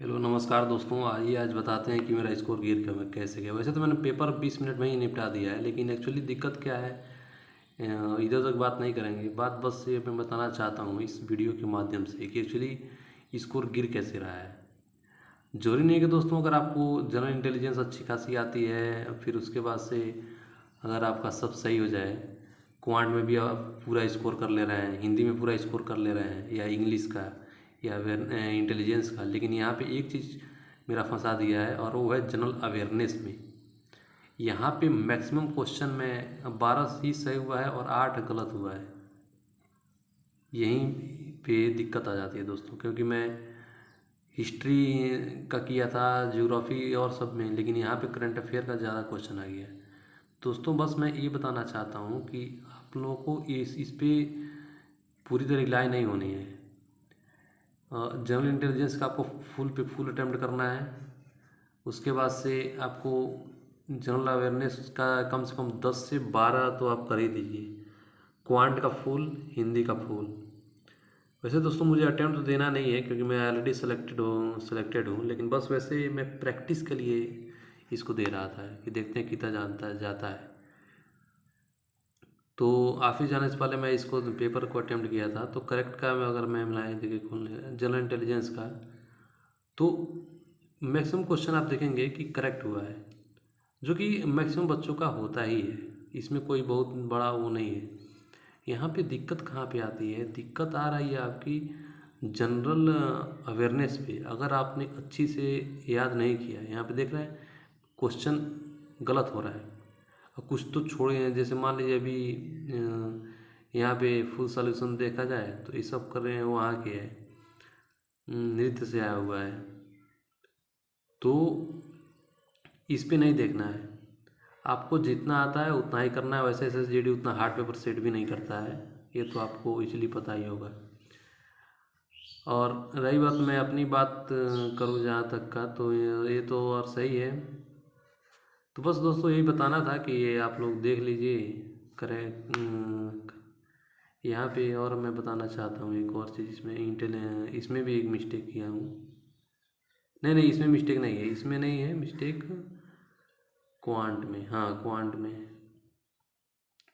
Hello नमस्कार दोस्तों। आइए आज बताते हैं कि मेरा स्कोर गिर कर कैसे गया। वैसे तो मैंने पेपर 20 मिनट में ही निपटा दिया है, लेकिन एक्चुअली दिक्कत क्या है, इधर उधर बात नहीं करेंगे। बात बस ये मैं बताना चाहता हूँ इस वीडियो के माध्यम से कि एक्चुअली स्कोर गिर कैसे रहा है। जरूरी नहीं है कि दोस्तों अगर आपको जनरल इंटेलिजेंस अच्छी खासी आती है फिर उसके बाद से अगर आपका सब सही हो जाए, क्वांट में भी आप पूरा स्कोर कर ले रहे हैं, हिंदी में पूरा स्कोर कर ले रहे हैं, या इंग्लिश का या इंटेलिजेंस का, लेकिन यहाँ पे एक चीज़ मेरा फंसा दिया है और वो है जनरल अवेयरनेस में। यहाँ पे मैक्सिमम क्वेश्चन में 12 ही सही हुआ है और 8 गलत हुआ है। यहीं पे दिक्कत आ जाती है दोस्तों, क्योंकि मैं हिस्ट्री का किया था, ज्योग्राफी और सब में, लेकिन यहाँ पे करंट अफेयर का ज़्यादा क्वेश्चन आ गया है। दोस्तों बस मैं ये बताना चाहता हूँ कि आप लोगों को इस पे पूरी तरह रिलाई नहीं होनी है। जनरल इंटेलिजेंस का आपको फुल पे फुल अटेम्प्ट करना है। उसके बाद से आपको जनरल अवेयरनेस का कम से कम 10 से 12 तो आप कर ही दीजिए। क्वांट का फुल, हिंदी का फुल। वैसे दोस्तों मुझे अटेम्प्ट तो देना नहीं है क्योंकि मैं ऑलरेडी सेलेक्टेड हूँ, लेकिन बस वैसे मैं प्रैक्टिस के लिए इसको दे रहा था कि देखते हैं कितना जानता है जाता है। तो ऑफिस जाने से पहले मैं इसको पेपर को अटेम्प्ट किया था, तो करेक्ट का मैं अगर मैं मिलाए देखिए खोल जनरल इंटेलिजेंस का, तो मैक्सिमम क्वेश्चन आप देखेंगे कि करेक्ट हुआ है, जो कि मैक्सिमम बच्चों का होता ही है। इसमें कोई बहुत बड़ा वो नहीं है। यहाँ पे दिक्कत कहाँ पे आती है, दिक्कत आ रही है आपकी जनरल अवेयरनेस पे। अगर आपने अच्छी से याद नहीं किया, यहाँ पे देख रहे हैं क्वेश्चन गलत हो रहा है और कुछ तो छोड़े हैं। जैसे मान लीजिए अभी यहाँ पे फुल सॉल्यूशन देखा जाए तो ये सब कर रहे हैं, वहाँ के है, नृत्य से आया हुआ है, तो इस पे नहीं देखना है। आपको जितना आता है उतना ही करना है। वैसे एसएसजीडी उतना हार्ड पेपर सेट भी नहीं करता है, ये तो आपको इजीली पता ही होगा। और रही बात, मैं अपनी बात करूँ जहाँ तक का, तो ये तो और सही है। तो बस दोस्तों यही बताना था कि ये आप लोग देख लीजिए करें। यहाँ पे और मैं बताना चाहता हूँ एक और चीज़, इसमें इसमें भी एक मिस्टेक किया हूँ। नहीं नहीं, इसमें मिस्टेक नहीं है, इसमें नहीं है मिस्टेक। क्वांट में, हाँ क्वांट में,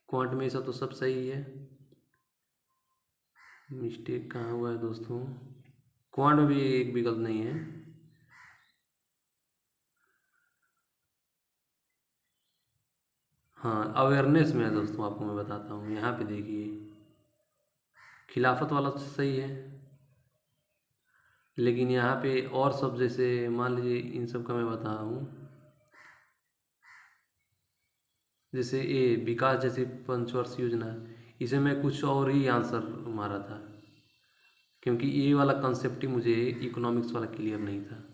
क्वांट में ऐसा तो सब सही है। मिस्टेक कहाँ हुआ है दोस्तों, क्वांट में भी एक भी गलत नहीं है। हाँ अवेयरनेस में है दोस्तों, आपको मैं बताता हूँ। यहाँ पे देखिए खिलाफत वाला तो सही है, लेकिन यहाँ पे और सब, जैसे मान लीजिए इन सब का मैं बता रहा हूँ, जैसे ये विकास जैसी पंचवर्षीय योजना, इसे मैं कुछ और ही आंसर मारा था, क्योंकि ये वाला कंसेप्ट ही मुझे इकोनॉमिक्स वाला क्लियर नहीं था।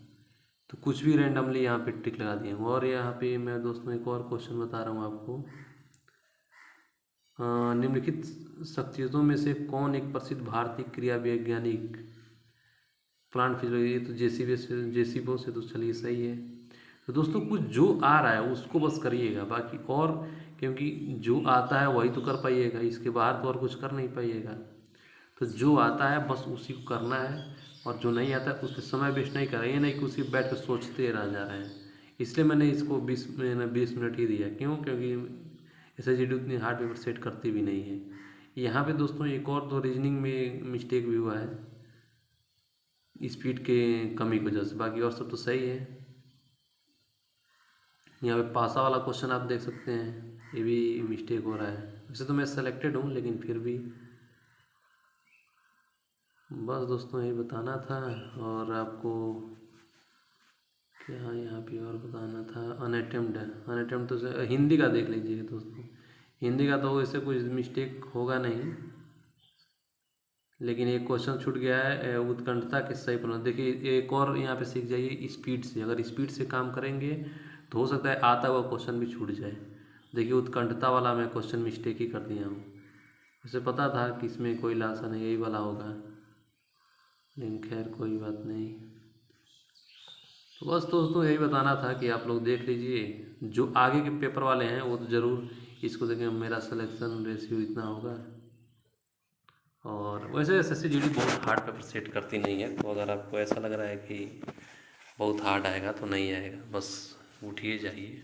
तो कुछ भी रैंडमली यहाँ पे टिक लगा दिया हूँ। और यहाँ पे मैं दोस्तों एक और क्वेश्चन बता रहा हूँ आपको। निम्नलिखित शख्सियतों में से कौन एक प्रसिद्ध भारतीय क्रिया वैज्ञानिक, प्लांट फिजियोलॉजी, ये तो जेसीबी से तो चलिए सही है। तो दोस्तों कुछ जो आ रहा है उसको बस करिएगा, बाकी और, क्योंकि जो आता है वही तो कर पाइएगा, इसके बाहर तो और कुछ कर नहीं पाइएगा। तो जो आता है बस उसी को करना है, और जो नहीं आता है उस पर समय वेस्ट नहीं कर रहे हैं। ये नहीं कि उसी बैठ कर सोचते रह जा रहे हैं। इसलिए मैंने इसको 20 मिनट ही दिया। क्यों? क्योंकि एसएसजीडी उतनी हार्ड पेपर सेट करती भी नहीं है। यहाँ पे दोस्तों एक और तो रीजनिंग में मिस्टेक भी हुआ है स्पीड के कमी की वजह से, बाकी और सब तो सही है। यहाँ पे पासा वाला क्वेश्चन आप देख सकते हैं, ये भी मिस्टेक हो रहा है। वैसे तो मैं सेलेक्टेड हूँ, लेकिन फिर भी बस दोस्तों यही बताना था। और आपको क्या यहाँ पे और बताना था, अनअटेम्प्ट है, अनअटेम्प्ट तो हिंदी का देख लीजिए दोस्तों। हिंदी का तो वैसे कुछ मिस्टेक होगा नहीं, लेकिन एक क्वेश्चन छूट गया है, उत्कंठता के सही प्रमाण। देखिए एक और यहाँ पे सीख जाइए स्पीड से। अगर स्पीड से काम करेंगे तो हो सकता है आता हुआ क्वेश्चन भी छूट जाए। देखिए उत्कंठता वाला मैं क्वेश्चन मिस्टेक ही कर दिया हूँ। उसे पता था कि इसमें कोई लासा नहीं, यही वाला होगा, लेकिन खैर कोई बात नहीं। तो बस दोस्तों यही बताना था कि आप लोग देख लीजिए, जो आगे के पेपर वाले हैं वो तो ज़रूर इसको देखें। मेरा सिलेक्शन रेशियो इतना होगा। और वैसे एसएससी जीडी बहुत हार्ड पेपर सेट करती नहीं है, तो अगर आपको ऐसा लग रहा है कि बहुत हार्ड आएगा तो नहीं आएगा, बस उठिए जाइए।